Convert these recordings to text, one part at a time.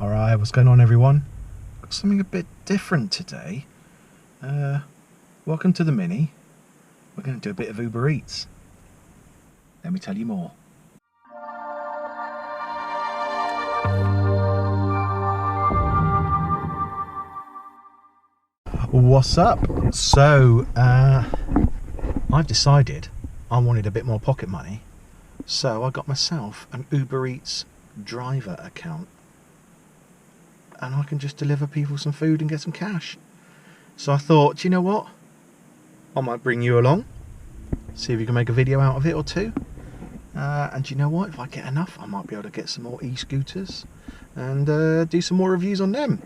Alright, what's going on everyone? Got something a bit different today. Welcome to the Mini. We're going to do a bit of Uber Eats. Let me tell you more. What's up? So, I've decided I wanted a bit more pocket money, so I got myself an Uber Eats driver account. And I can just deliver people some food and get some cash. So I thought, do you know what? I might bring you along, see if you can make a video out of it or two. And do you know what? If I get enough, I might be able to get some more e-scooters and do some more reviews on them.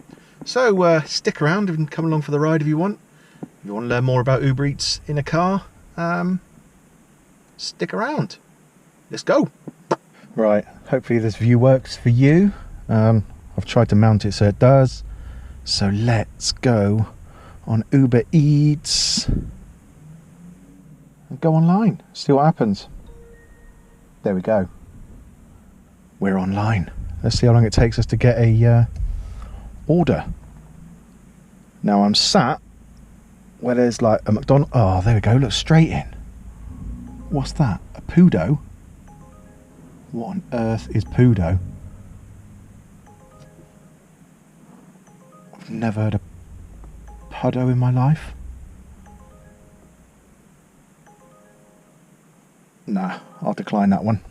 So stick around and come along for the ride if you want. If you want to learn more about Uber Eats in a car, stick around. Let's go. Right, hopefully this view works for you. I've tried to mount it so it does. So let's go on Uber Eats and go online, see what happens. There we go. We're online. Let's see how long it takes us to get a order. Now I'm sat where there's like a McDonald. Oh, there we go. Look, straight in. What's that? A Pudo? What on earth is Pudo? I've never heard of Pudo in my life. Nah, I'll decline that one.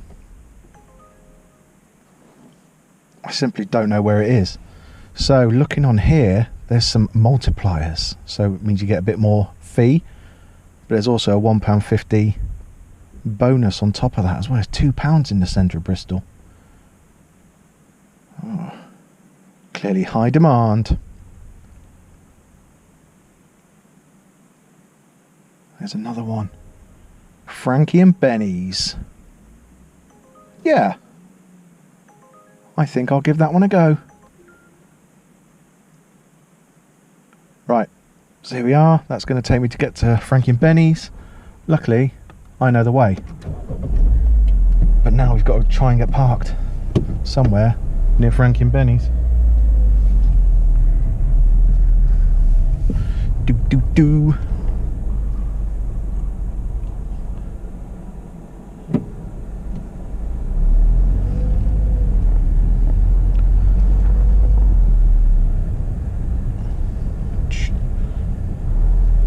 I simply don't know where it is. So looking on here, there's some multipliers. So it means you get a bit more fee. But there's also a £1.50 bonus on top of that as well. It's £2 in the centre of Bristol. Oh, clearly high demand. There's another one. Frankie and Benny's. Yeah. I think I'll give that one a go. Right. So here we are. That's going to take me to get to Frankie and Benny's. Luckily, I know the way. But now we've got to try and get parked somewhere near Frankie and Benny's. Do.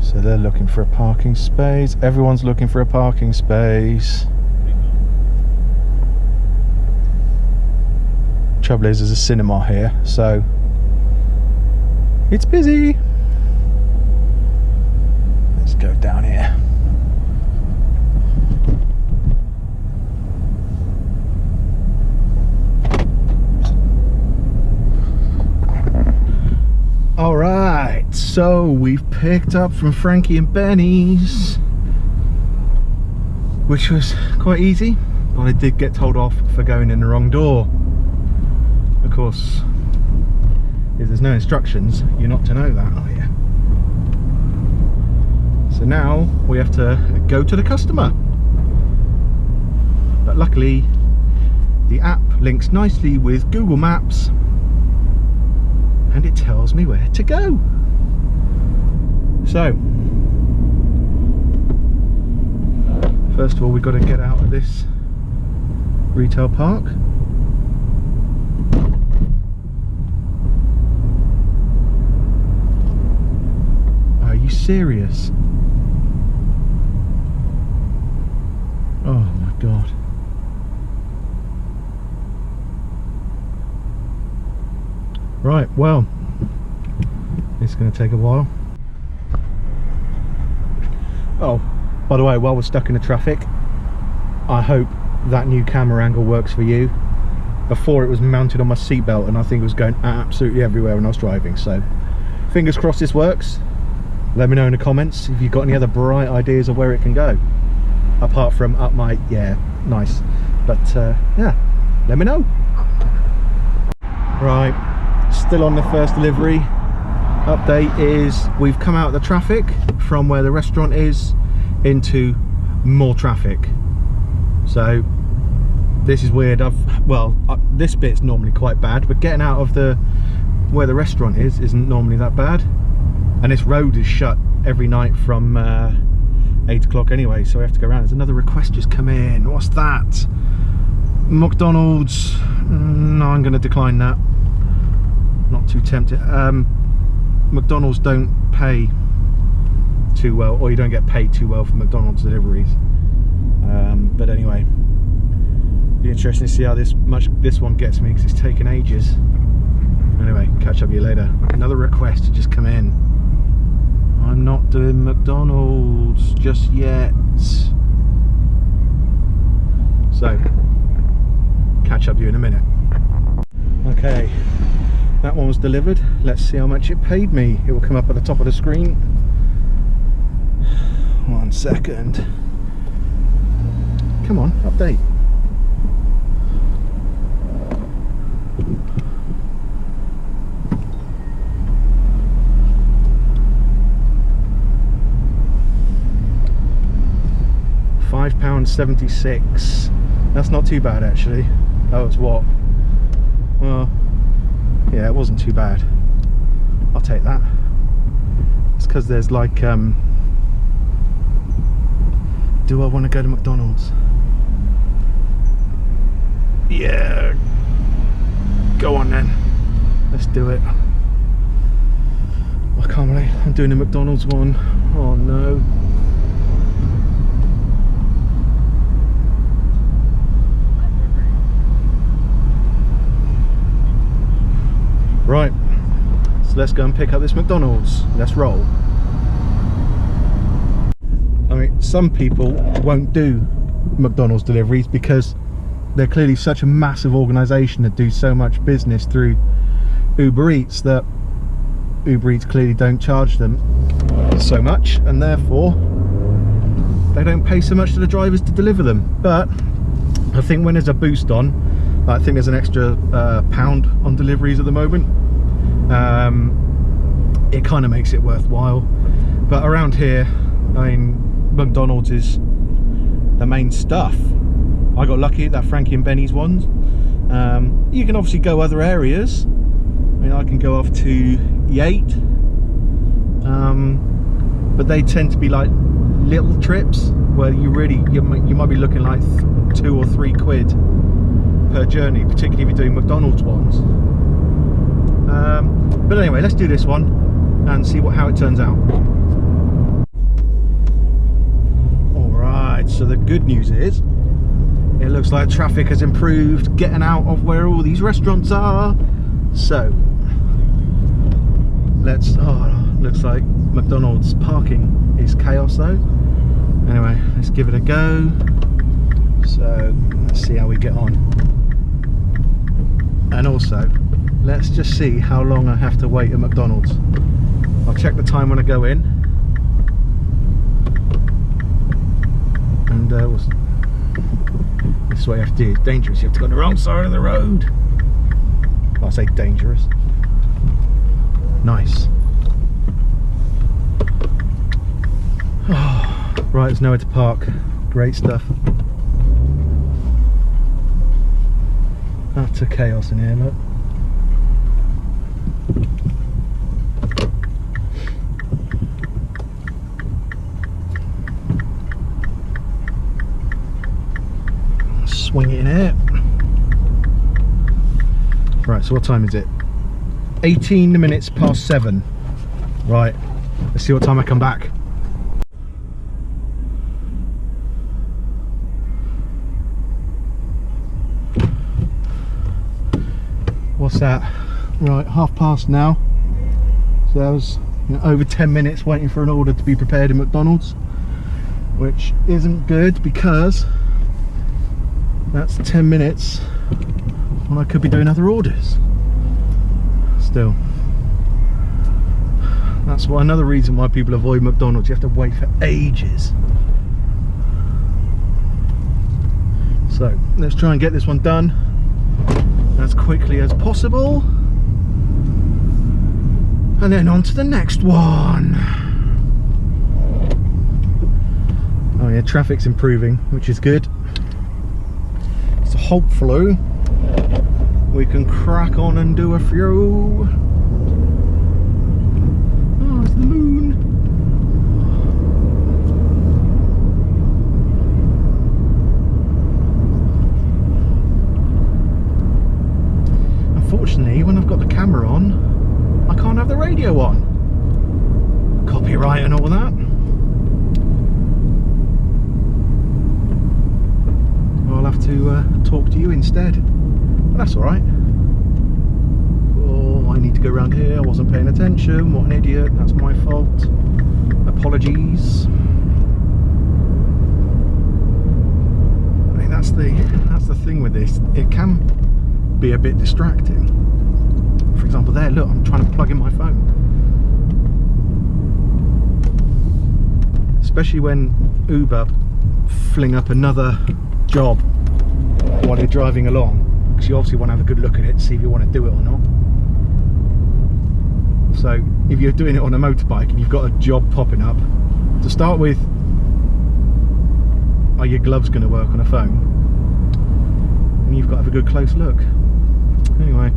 So they're looking for a parking space. Everyone's looking for a parking space. Trouble is, there's a cinema here, so it's busy. Let's go down here. Alright, so we've picked up from Frankie and Benny's, which was quite easy, but I did get told off for going in the wrong door. Of course, if there's no instructions, you're not to know that, are you? So now we have to go to the customer. But luckily, the app links nicely with Google Maps and it tells me where to go. So, first of all, we've got to get out of this retail park. Are you serious? Oh my God. Right, well, it's going to take a while. Oh, by the way, while we're stuck in the traffic, I hope that new camera angle works for you. Before, it was mounted on my seatbelt and I think it was going absolutely everywhere when I was driving, so fingers crossed this works. Let me know in the comments if you've got any other bright ideas of where it can go, apart from up my, yeah, nice, but yeah, let me know. Right, still on the first delivery. Update is we've come out of the traffic from where the restaurant is into more traffic. So this is weird. well, this bit's normally quite bad, but getting out of where the restaurant isn't normally that bad. And this road is shut every night from 8 o'clock anyway, so we have to go around. There's another request just come in. What's that? McDonald's. No, I'm going to decline that. Not too tempted. McDonald's don't pay too well, or you don't get paid too well for McDonald's deliveries. But anyway, be interesting to see how this one gets me, because it's taken ages. Anyway, catch up with you later. Another request to just come in. I'm not doing McDonald's just yet. So, catch up with you in a minute. Okay, that one was delivered. Let's see how much it paid me. It will come up at the top of the screen. 1 second. Come on, update. £5.76. That's not too bad actually. That was what? Well, yeah, it wasn't too bad. I'll take that. It's because there's like, do I want to go to McDonald's? Yeah. Go on then. Let's do it. I can't believe I'm doing a McDonald's one. Oh no. Right, so let's go and pick up this McDonald's. Let's roll. I mean, some people won't do McDonald's deliveries because they're clearly such a massive organisation that do so much business through Uber Eats that Uber Eats clearly don't charge them so much, and therefore they don't pay so much to the drivers to deliver them. But I think when there's a boost on, I think there's an extra £1 on deliveries at the moment. It kind of makes it worthwhile. But around here, I mean, McDonald's is the main stuff. I got lucky at that Frankie and Benny's ones. You can obviously go other areas. I mean, I can go off to Yate, but they tend to be like little trips where you might be looking like £2 or £3 per journey, particularly if you're doing McDonald's ones. But anyway, let's do this one and see how it turns out. Alright, so the good news is it looks like traffic has improved getting out of where all these restaurants are. So looks like McDonald's parking is chaos though. Anyway, let's give it a go. So let's see how we get on. And also, let's just see how long I have to wait at McDonald's. I'll check the time when I go in. And this is what you have to do. It's dangerous. You have to go on the wrong side of the road. Well, I say dangerous. Nice. Oh, right, there's nowhere to park. Great stuff. Utter chaos in here, look. Swing it in here. Right, so what time is it? 18 minutes past 7. Right, let's see what time I come back. What's that? Right, 1/2 now. So that was over 10 minutes waiting for an order to be prepared in McDonald's, which isn't good because that's 10 minutes when I could be doing other orders. Still, that's another reason why people avoid McDonald's. You have to wait for ages. So let's try and get this one done as quickly as possible, and then on to the next one. Oh yeah, traffic's improving, which is good. So hopefully we can crack on and do a few. Oh, it's the moon. Unfortunately, when I've got the camera on, I can't have the radio on. Copyright and all that. I'll have to talk to you instead. But that's alright. Oh, I need to go around here. I wasn't paying attention. What an idiot. That's my fault. Apologies. I mean, that's the thing with this. It can be a bit distracting. For example, there, look, I'm trying to plug in my phone. Especially when Uber fling up another job while you're driving along, because you obviously want to have a good look at it to see if you want to do it or not. So if you're doing it on a motorbike and you've got a job popping up, to start with, are your gloves going to work on a phone? And you've got to have a good close look. Anyway,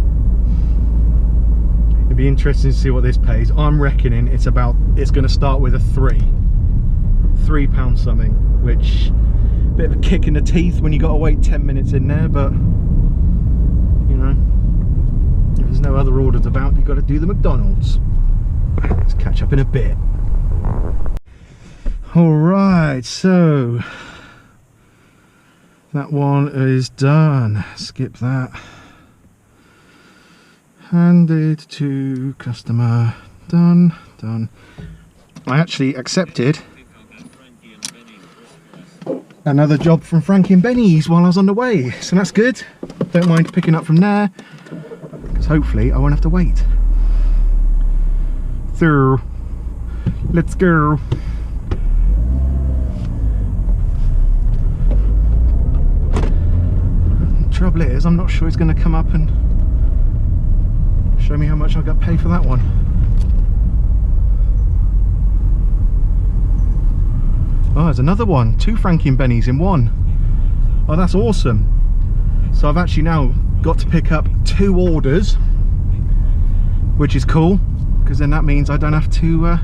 it'd be interesting to see what this pays. I'm reckoning it's going to start with a £3 something, which bit of a kick in the teeth when you got to wait 10 minutes in there, but you know, if there's no other orders about, you've got to do the McDonald's. Let's catch up in a bit. Alright, so that one is done. Skip that. Handed to customer. Done. I actually accepted another job from Frankie and Benny's while I was on the way, so that's good. Don't mind picking up from there, because hopefully I won't have to wait. So let's go. The trouble is, I'm not sure he's going to come up and show me how much I got paid for that one. Oh, there's another one. 2 Frankie and Benny's in one. Oh, that's awesome. So I've actually now got to pick up 2 orders, which is cool, because then that means I don't have to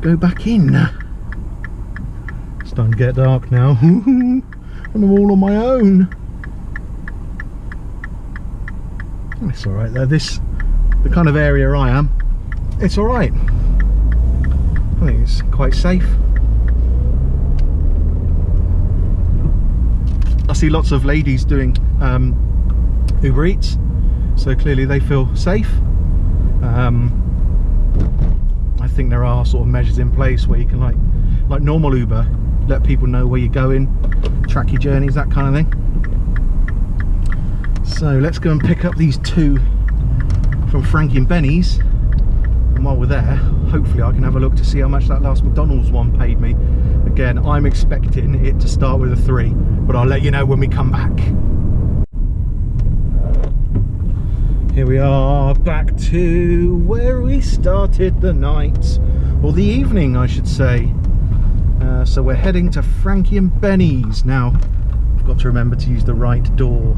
go back in. It's starting to get dark now. And I'm all on my own. It's alright though. The kind of area I am, it's alright. I think it's quite safe. I see lots of ladies doing Uber Eats, so clearly they feel safe. I think there are sort of measures in place where you can, like normal Uber, let people know where you're going, track your journeys, that kind of thing. So let's go and pick up these 2 from Frankie and Benny's. And while we're there, hopefully I can have a look to see how much that last McDonald's one paid me. Again, I'm expecting it to start with a 3, but I'll let you know when we come back. Here we are, back to where we started the night, or the evening I should say. So we're heading to Frankie and Benny's. Now, I've got to remember to use the right door,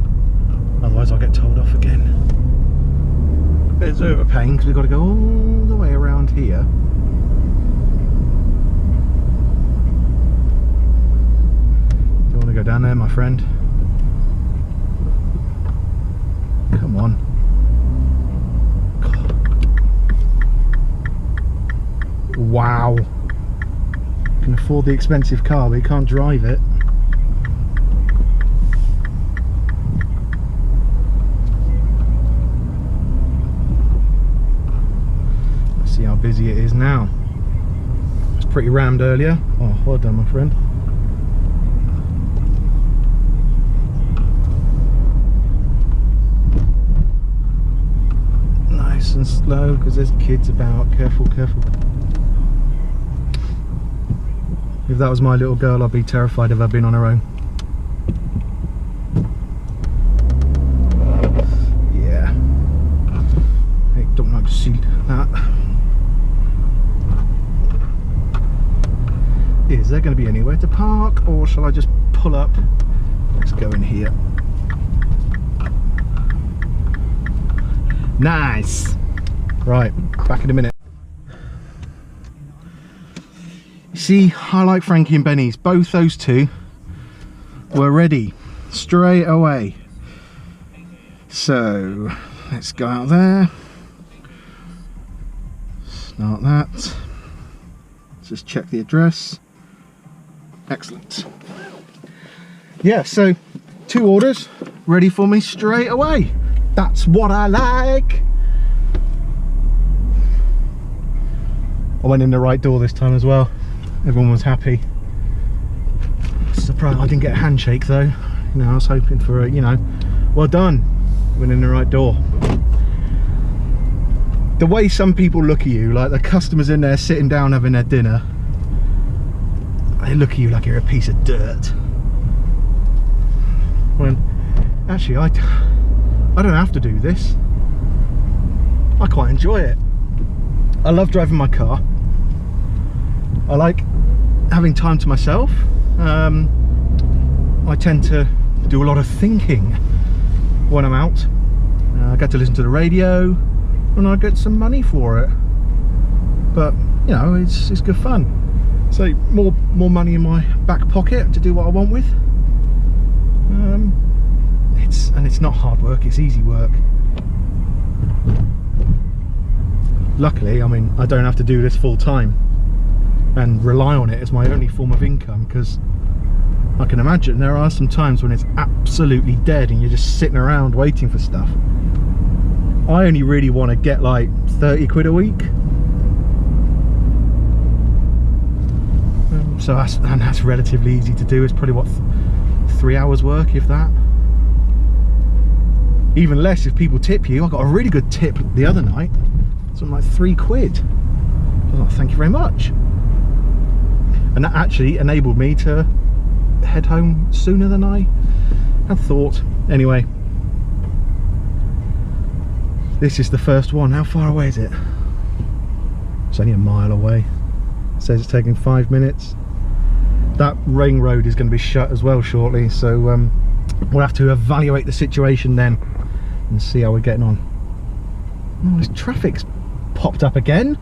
otherwise I'll get told off again. It's overpaying because we've got to go all the way around here. Do you want to go down there, my friend? Come on. Wow. You can afford the expensive car, but you can't drive it. See how busy it is now. It was pretty rammed earlier. Oh, well done, my friend. Nice and slow, because there's kids about. Careful, careful. If that was my little girl, I'd be terrified of her being on her own. Yeah. I don't like to see that. Is there going to be anywhere to park, or shall I just pull up? Let's go in here. Nice. Right, back in a minute. See, I like Frankie and Benny's. Both those two were ready straight away. So let's go out there. Start that. Let's just check the address. Excellent. Yeah, so 2 orders ready for me straight away. That's what I like. I went in the right door this time as well. Everyone was happy. Surprised I didn't get a handshake though. You know, I was hoping for a, you know, well done. Went in the right door. The way some people look at you, like the customers in there sitting down having their dinner, they look at you like you're a piece of dirt. When actually I don't have to do this. I quite enjoy it. I love driving my car. I like having time to myself. I tend to do a lot of thinking when I'm out. I get to listen to the radio and I get some money for it. But you know, it's good fun. So more money in my back pocket to do what I want with. It's not hard work, it's easy work. Luckily, I mean, I don't have to do this full time and rely on it as my only form of income, because I can imagine there are some times when it's absolutely dead and you're just sitting around waiting for stuff. I only really want to get like 30 quid a week. So that's relatively easy to do. It's probably what, 3 hours work, if that. Even less if people tip you. I got a really good tip the other night, something like 3 quid. Oh, thank you very much. And that actually enabled me to head home sooner than I had thought. Anyway, this is the first one. How far away is it? It's only a mile away. It says it's taking 5 minutes. That ring road is going to be shut as well shortly, so we'll have to evaluate the situation then and see how we're getting on. Oh, this traffic's popped up again.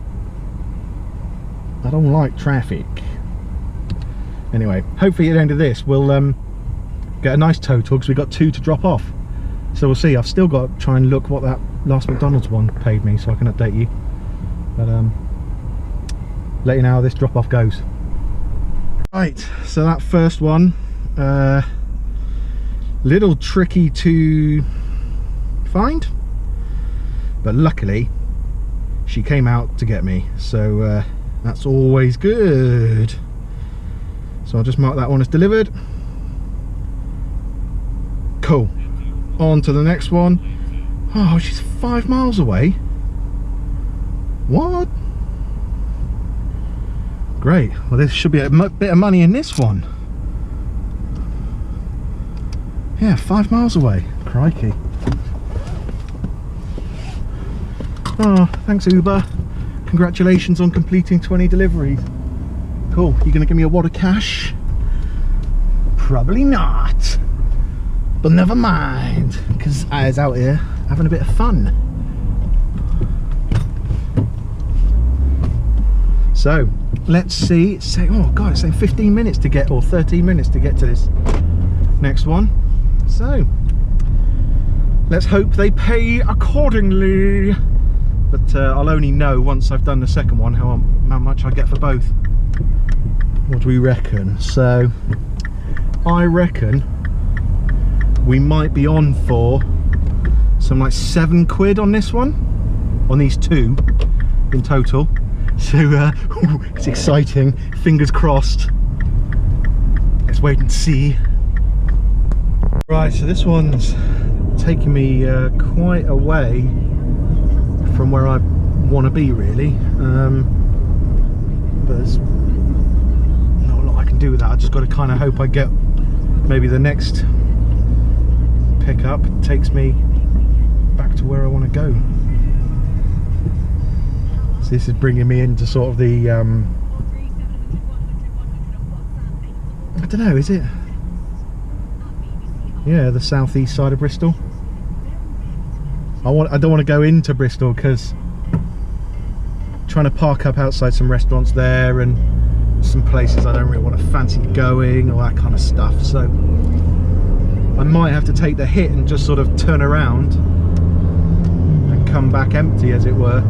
I don't like traffic. Anyway, hopefully at the end of this we'll get a nice total, because we've got 2 to drop off. So we'll see. I've still got to try and look what that last McDonald's one paid me so I can update you. But let you know how this drop off goes. Right, so that first one, little tricky to find, but luckily she came out to get me, so that's always good. So I'll just mark that one as delivered. Cool. On to the next one. Oh, she's 5 miles away. What? Great. Well, there should be a bit of money in this one. Yeah, 5 miles away. Crikey. Oh, thanks Uber. Congratulations on completing 20 deliveries. Cool. You gonna give me a wad of cash? Probably not. But never mind, because I was out here having a bit of fun. So let's see. It's saying, oh god, it's saying 15 minutes to get, or 13 minutes to get to this next one. So let's hope they pay accordingly. But I'll only know once I've done the second one how much I get for both. What do we reckon? So I reckon we might be on for some like 7 quid on this one, on these 2 in total. So it's exciting, fingers crossed. Let's wait and see. Right, so this one's taking me quite a way from where I want to be really, but there's not a lot I can do with that. I just got to kind of hope I get maybe the next pickup takes me back to where I want to go. So this is bringing me into sort of the I don't know, is it? Yeah, the southeast side of Bristol. I don't want to go into Bristol because trying to park up outside some restaurants there and some places I don't really want to fancy going, all that kind of stuff. So I might have to take the hit and just sort of turn around and come back empty, as it were,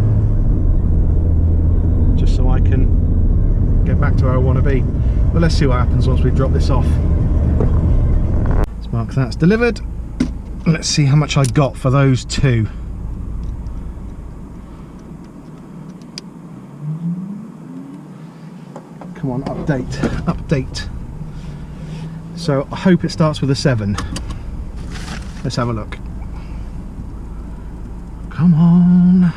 just so I can get back to where I want to be. But let's see what happens once we drop this off. Let's mark that's delivered. Let's see how much I got for those two. Come on, update. So I hope it starts with a 7. Let's have a look. Come on.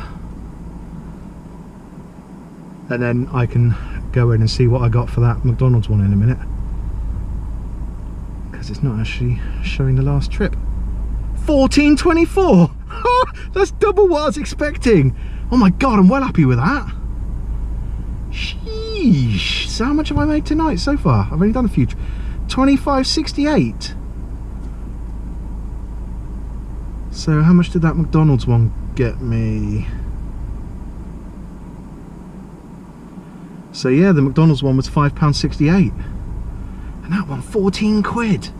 And then I can go in and see what I got for that McDonald's one in a minute, because it's not actually showing the last trip. 14.24. That's double what I was expecting. Oh my god, I'm well happy with that. Sheesh. So how much have I made tonight so far? I've only done a few. 25.68. So how much did that McDonald's one get me? So yeah, the McDonald's one was £5.68, and that one 14 quid.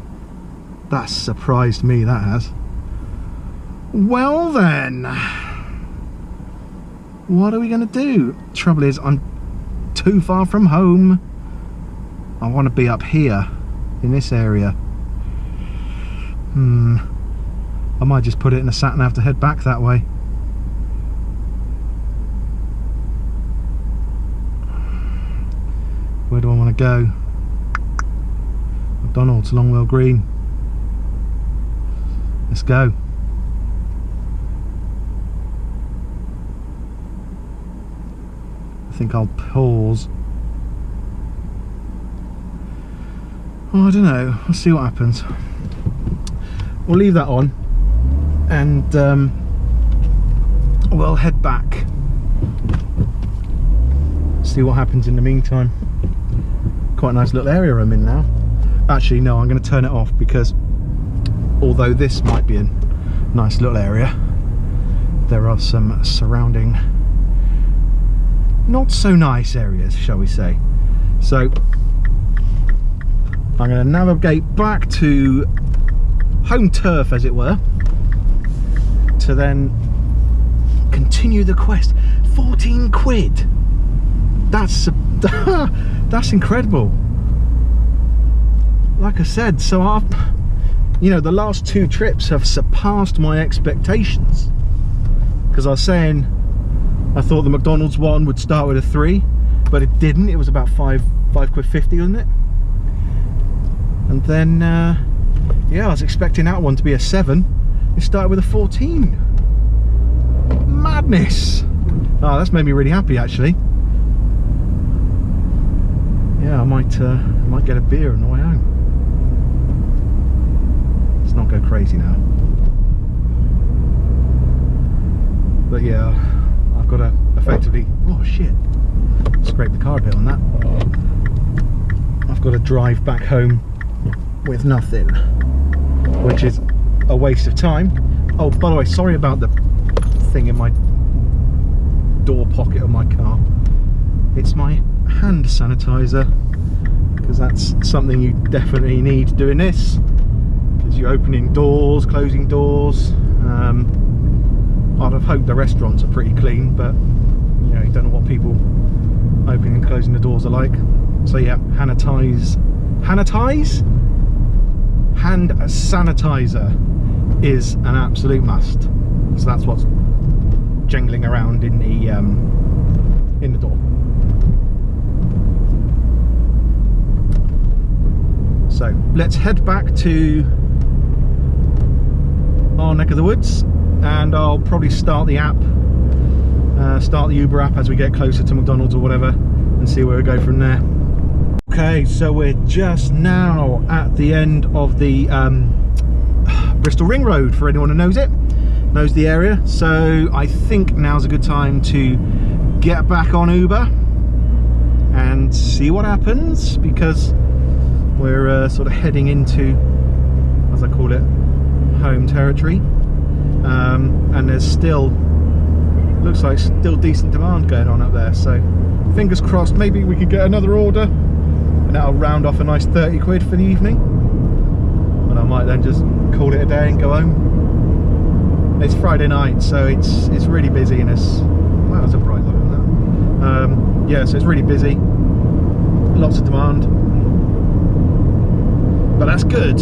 That's surprised me, that has. Well then, what are we going to do? Trouble is, I'm too far from home. I want to be up here in this area. I might just put it in a sat nav to head back that way. Where do I want to go? McDonald's, Longwell Green. Let's go. I think I'll pause. Oh, I don't know. We'll see what happens. We'll leave that on, and we'll head back. See what happens in the meantime. Quite a nice little area I'm in now. Actually, no, I'm going to turn it off, because although this might be a nice little area, there are some surrounding not so nice areas, shall we say. So I'm going to navigate back to home turf, as it were, to then continue the quest. 14 quid. That's that's incredible. Like I said, so you know, the last 2 trips have surpassed my expectations, because I was saying I thought the McDonald's one would start with a 3, but it didn't. It was about £5.50, wasn't it? And then yeah, I was expecting that one to be a 7. It started with a 14. Madness. Oh, that's made me really happy, actually. Yeah, I might get a beer on the way home. Let's not go crazy now. But yeah, I've got to effectively, oh shit, scrape the car a bit on that. I've got to drive back home with nothing, which is a waste of time. Oh, by the way, sorry about the thing in my door pocket of my car. It's my hand sanitizer, because that's something you definitely need doing this, because you're opening doors, closing doors. I'd have hoped the restaurants are pretty clean, but you know, you don't know what people opening and closing the doors are like. So yeah, hand sanitizer is an absolute must. So that's what's jangling around in the door. So let's head back to our neck of the woods, and I'll probably start the app, start the Uber app as we get closer to McDonald's or whatever, and see where we go from there. Okay, so we're just now at the end of the Bristol Ring Road, for anyone who knows it, knows the area. So I think now's a good time to get back on Uber and see what happens, because we're sort of heading into, as I call it, home territory. and there's still, looks like still decent demand going on up there, so fingers crossed maybe we could get another order and that'll round off a nice 30 quid for the evening, and I might then just call it a day and go home. It's Friday night, so it's really busy, and it's, wow, that's a bright light on that. Yeah, so it's really busy, lots of demand, but that's good.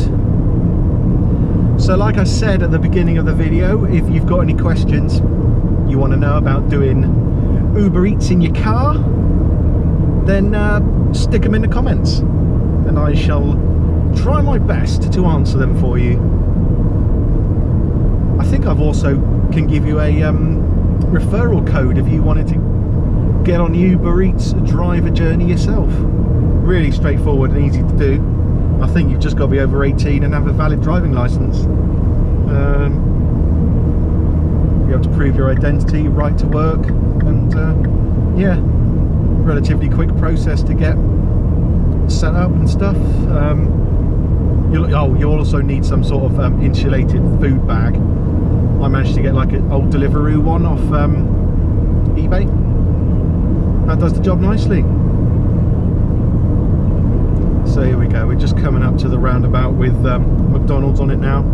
So like I said at the beginning of the video, if you've got any questions you want to know about doing Uber Eats in your car, then stick them in the comments and I shall try my best to answer them for you. I think I've also can give you a referral code if you wanted to get on the Uber Eats driver journey yourself. Really straightforward and easy to do. I think you've just got to be over 18 and have a valid driving licence. You have to prove your identity, right to work, and yeah, relatively quick process to get set up and stuff. You'll also need some sort of insulated food bag. I managed to get like an old Deliveroo one off eBay. That does the job nicely. So here we go, we're just coming up to the roundabout with McDonald's on it now.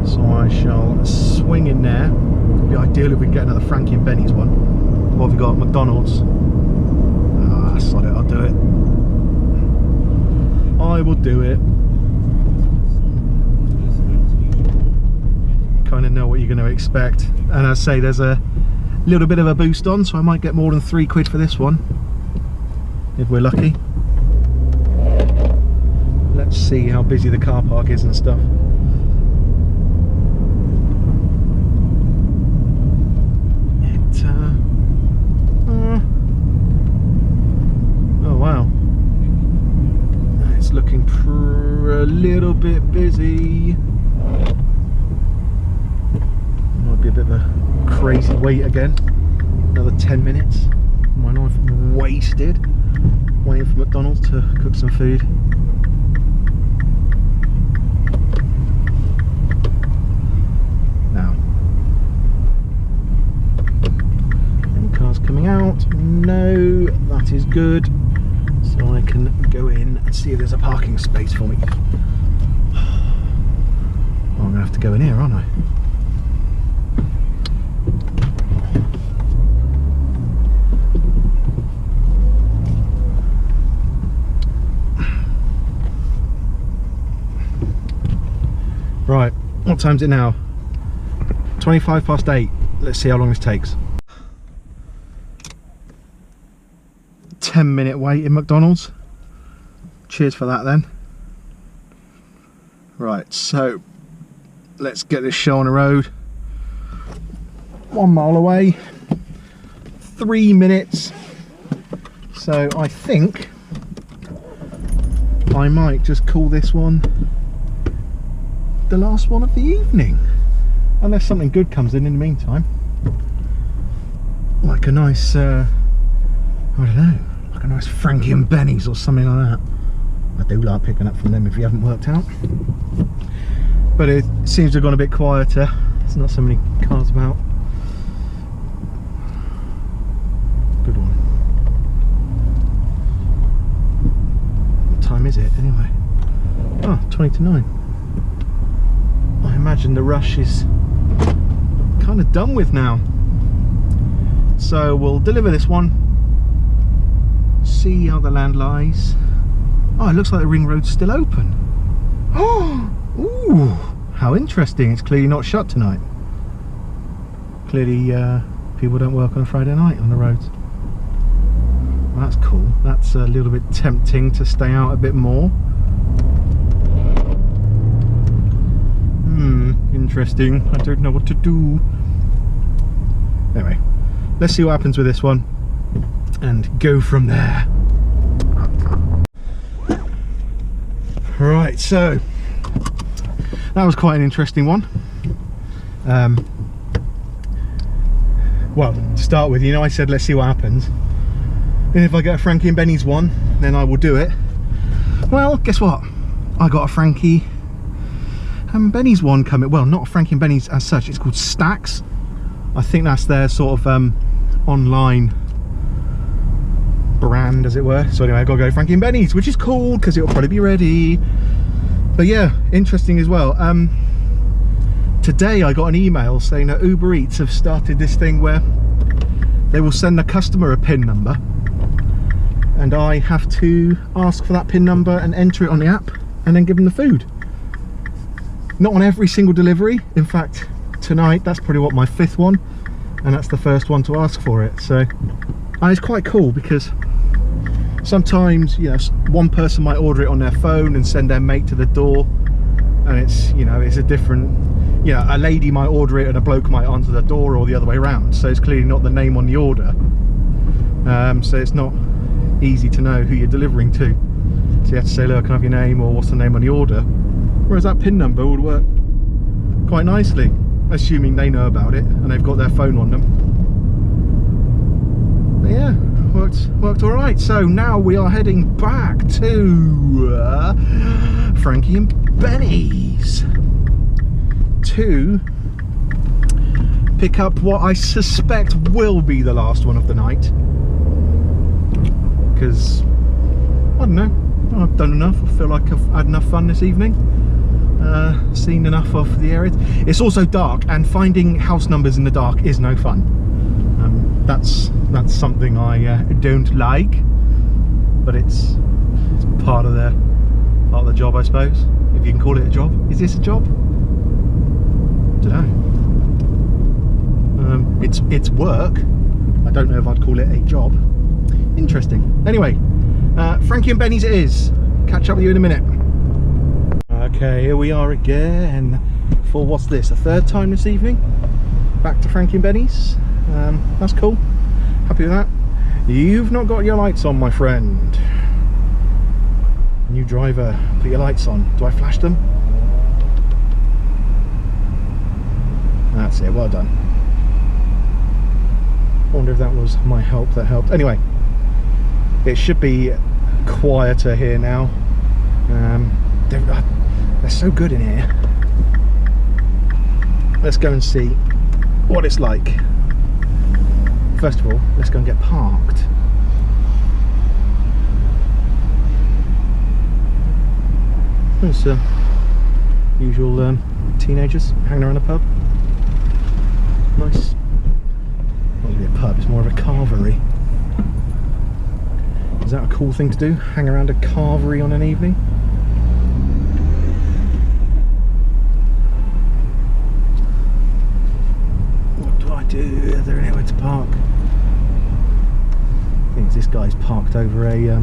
So I shall swing in there. It'd be ideal if we can get another Frankie and Benny's one. What have we got? McDonald's. Ah, sod it, I'll do it. I will do it. Kind of know what you're going to expect. And I say there's a little bit of a boost on, so I might get more than 3 quid for this one, if we're lucky. Let's see how busy the car park is and stuff. Oh wow, it's looking a little bit busy. Might be a bit of a crazy wait again. Another 10 minutes. My life wasted waiting for McDonald's to cook some food. Now, any cars coming out? No, that is good. So I can go in and see if there's a parking space for me. Oh, I'm gonna have to go in here, aren't I? Right, what time's it now? 25 past 8. Let's see how long this takes. 10-minute wait in McDonald's. Cheers for that then. Right, so let's get this show on the road. 1 mile away. 3 minutes. So I think I might just call this one the last one of the evening, unless something good comes in the meantime, like a nice I don't know, like a nice Frankie and Benny's or something like that. I do like picking up from them if you haven't worked out, but it seems to have gone a bit quieter. There's not so many cars about. Good one. What time is it anyway? Oh, 20 to 9. I imagine the rush is kind of done with now. So we'll deliver this one, see how the land lies. Oh, it looks like the ring road's still open. Oh, ooh, how interesting. It's clearly not shut tonight. Clearly people don't work on a Friday night on the roads. Well, that's cool. That's a little bit tempting to stay out a bit more. Interesting. I don't know what to do. Anyway, let's see what happens with this one and go from there. Right, so that was quite an interesting one. Well, to start with, you know, I said let's see what happens, and if I get a Frankie and Benny's one, then I will do it. Well, guess what? I got a Frankie Benny's one coming. Well, not Frankie and Benny's as such. It's called Stacks. I think that's their sort of online brand, as it were. So anyway, I've got to go Frankie and Benny's, which is cool because it'll probably be ready. But yeah, interesting as well. Today I got an email saying that Uber Eats have started this thing where they will send the customer a PIN number, and I have to ask for that PIN number and enter it on the app and then give them the food. Not on every single delivery. In fact, tonight that's probably what, my 5th one, and that's the first one to ask for it. So it's quite cool because sometimes, you know, one person might order it on their phone and send their mate to the door, and it's, you know, it's a different, you know, a lady might order it and a bloke might answer the door, or the other way around. So it's clearly not the name on the order. So it's not easy to know who you're delivering to. So you have to say, look, can I have your name, or what's the name on the order? Whereas that PIN number would work quite nicely, assuming they know about it and they've got their phone on them. But yeah, worked all right. So now we are heading back to Frankie and Benny's to pick up what I suspect will be the last one of the night, because I don't know, I've done enough. I feel like I've had enough fun this evening, seen enough of the area. It's also dark, and finding house numbers in the dark is no fun. That's something I don't like, but it's part of the job, I suppose, if you can call it a job. Is this a job? Don't know. It's work. I don't know if I'd call it a job. Interesting. Anyway, Frankie and Benny's it is. Catch up with you in a minute. Okay, here we are again for, what's this, a 3rd time this evening? Back to Frankie and Benny's. That's cool. Happy with that. You've not got your lights on, my friend. New driver, put your lights on. Do I flash them? That's it, well done. I wonder if that was my help that helped. Anyway, it should be quieter here now. They're so good in here. Let's go and see what it's like. First of all, let's go and get parked. There's usual teenagers hanging around a pub. Nice. Not really a pub, it's more of a carvery. Is that a cool thing to do? Hang around a carvery on an evening? What do I do? Is there anywhere to park? I think this guy's parked over a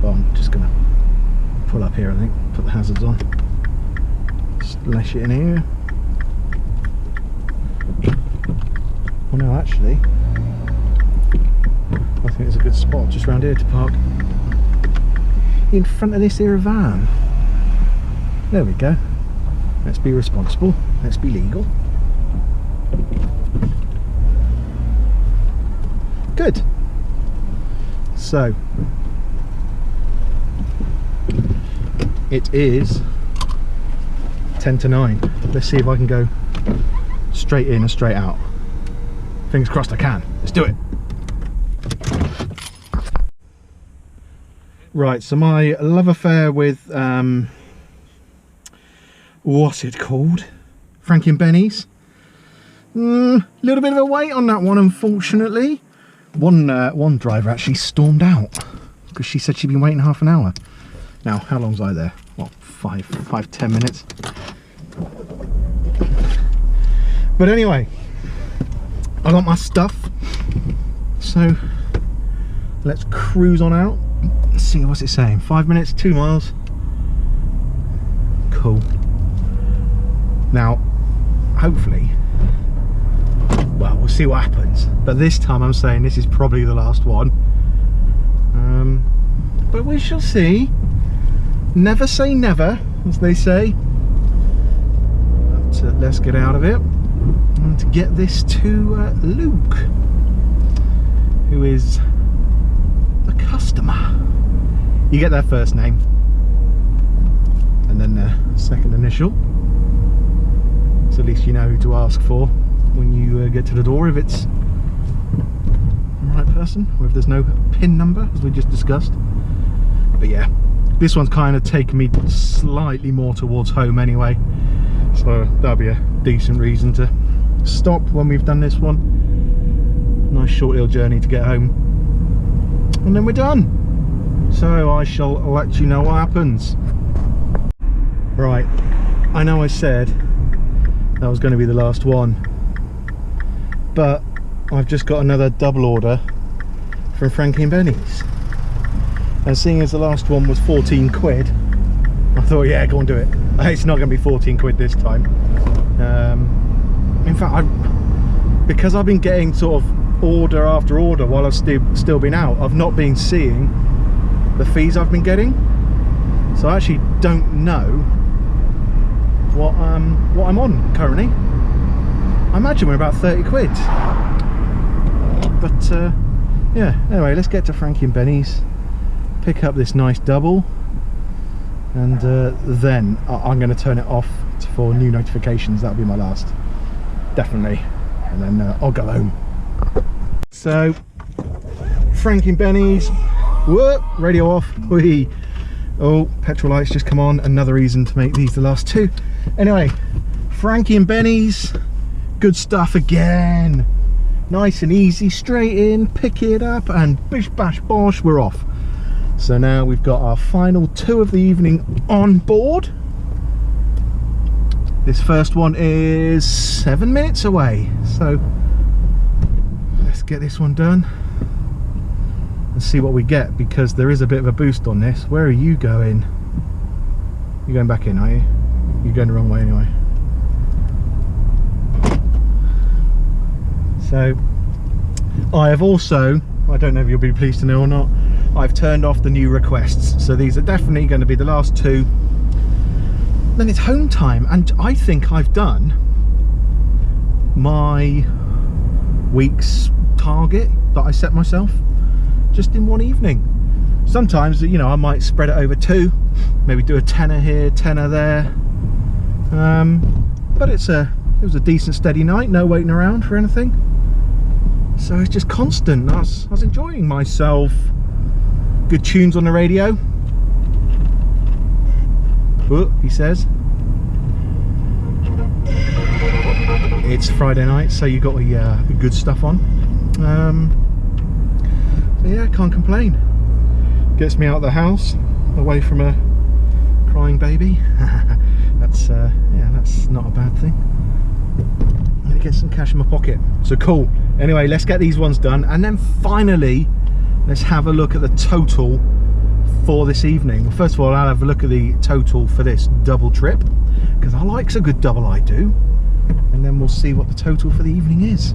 well, I'm just gonna pull up here, I think, put the hazards on. Slash it in here. Oh no, actually, I think there's a good spot just around here to park. In front of this here van. There we go. Let's be responsible. Let's be legal. Good. So, it is 10 to 9. Let's see if I can go straight in and straight out. Fingers crossed I can. Let's do it. Right, so my love affair with what's it called? Frankie and Benny's. Little bit of a wait on that one, unfortunately. One driver actually stormed out because she said she'd been waiting half an hour. Now, how long was I there? What, 5-10 minutes? But anyway, I got my stuff, so let's cruise on out. Let's see, what's it saying? 5 minutes, 2 miles. Cool. Now, hopefully, well, we'll see what happens. But this time I'm saying this is probably the last one. But we shall see. Never say never, as they say. But, let's get out of it and to get this to Luke, who is the customer. You get their first name and then their second initial, so at least you know who to ask for when you get to the door, if it's the right person, or if there's no PIN number, as we just discussed. But yeah, this one's kind of taken me slightly more towards home anyway, so that'll be a decent reason to stop when we've done this one. Nice short little journey to get home, and then we're done. So I shall let you know what happens. Right, I know I said that was going to be the last one, but I've just got another double order from Frankie and Benny's, and seeing as the last one was 14 quid, I thought, yeah, go and do it. It's not going to be 14 quid this time. In fact, because I've been getting sort of order after order while I've still been out, I've not been seeing the fees I've been getting, so I actually don't know what I'm on currently. I imagine we're about 30 quid, but yeah, anyway, let's get to Frankie and Benny's, pick up this nice double, and then I'm going to turn it off for new notifications. That'll be my last, definitely, and then I'll go home. So Frankie and Benny's, whoop, radio off. Whee. Oh, petrol lights just come on, another reason to make these the last two. Anyway, Frankie and Benny's, good stuff again, nice and easy, straight in, pick it up, and bish bash bosh, we're off. So now we've got our final two of the evening on board. This first one is 7 minutes away, so let's get this one done and see what we get, because there is a bit of a boost on this. Where are you going? You're going back in, are you? You're going the wrong way anyway. So I have also, I don't know if you'll be pleased to know or not, I've turned off the new requests, so these are definitely going to be the last two. Then it's home time, and I think I've done my week's target that I set myself just in one evening. Sometimes, you know, I might spread it over two, maybe do a tenner here, tenner there, but it was a decent steady night, no waiting around for anything, so it's just constant. I was enjoying myself. Good tunes on the radio. Oh, he says it's Friday night, so you got the good stuff on. So yeah, can't complain. Gets me out of the house, away from a crying baby. That's yeah, that's not a bad thing. I'm gonna get some cash in my pocket, so cool. Anyway, let's get these ones done, and then finally let's have a look at the total for this evening. Well, first of all, I'll have a look at the total for this double trip, because I like a good double, I do, and then we'll see what the total for the evening is.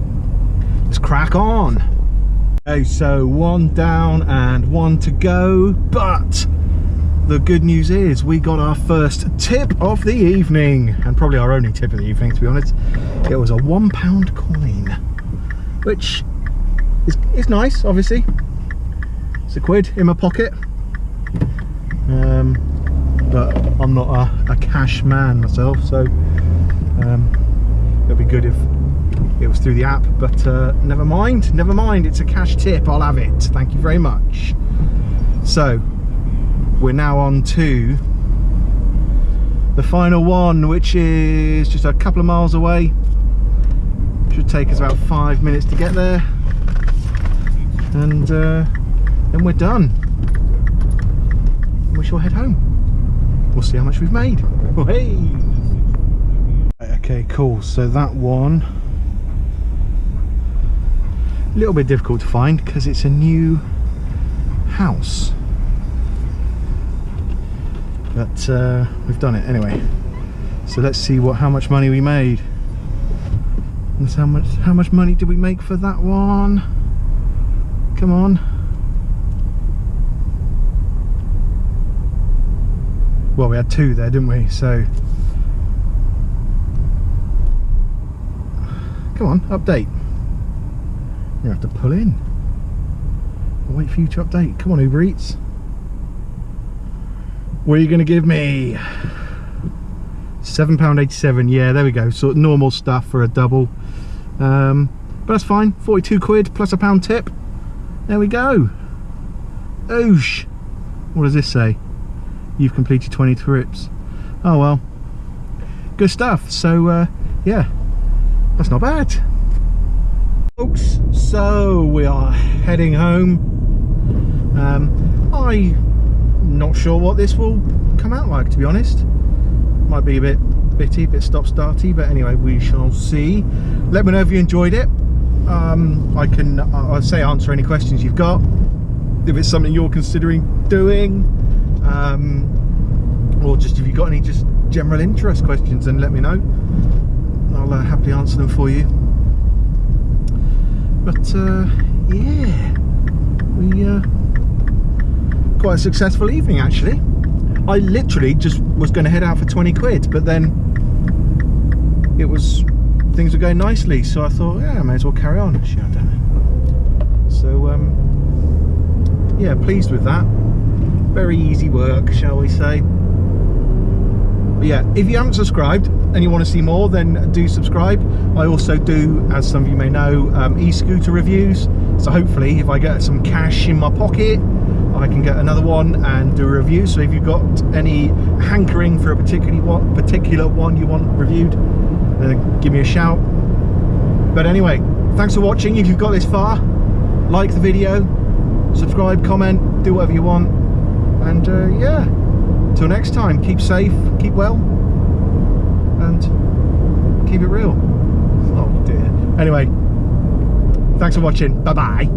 Let's crack on. Okay, so one down and one to go, but the good news is we got our first tip of the evening, and probably our only tip of the evening, to be honest. It was a £1 coin, which is nice, obviously. It's a quid in my pocket, but I'm not a cash man myself, so it'll be good if it was through the app, but never mind, it's a cash tip, I'll have it, thank you very much. So we're now on to the final one, which is just a couple of miles away. Should take us about 5 minutes to get there, and then we're done. We shall head home. We'll see how much we've made. Hey! Okay, cool, so that one, a little bit difficult to find because it's a new house, but we've done it anyway. So let's see how much money we made. And how much money did we make for that one? Come on. Well, we had two there, didn't we? So come on, update. You have to pull in. I'll wait for you to update. Come on, Uber Eats. What are you going to give me? £7.87. Yeah, there we go. Sort of normal stuff for a double. But that's fine. 42 quid plus a £1 tip. There we go. Oosh. What does this say? You've completed 20 trips. Oh well. Good stuff. So yeah, that's not bad. Folks, so we are heading home. I'm not sure what this will come out like, to be honest. Might be a bit bitty, a bit stop-starty, but anyway, we shall see. Let me know if you enjoyed it. I can, I'll say, answer any questions you've got. If it's something you're considering doing, or just if you've got any just general interest questions, then let me know. I'll happily answer them for you. But yeah, we quite a successful evening actually. I literally just was going to head out for 20 quid, but then things were going nicely, so I thought, yeah, I may as well carry on. Actually, I don't know. So yeah, pleased with that. Very easy work, shall we say. But yeah, if you haven't subscribed and you want to see more, then do subscribe. I also do, as some of you may know, e-scooter reviews. So hopefully if I get some cash in my pocket, I can get another one and do a review. So if you've got any hankering for a particular one you want reviewed, then give me a shout. But anyway, thanks for watching. If you've got this far, like the video, subscribe, comment, do whatever you want. And yeah, till next time, keep safe, keep well, and keep it real. Oh dear. Anyway, thanks for watching. Bye bye.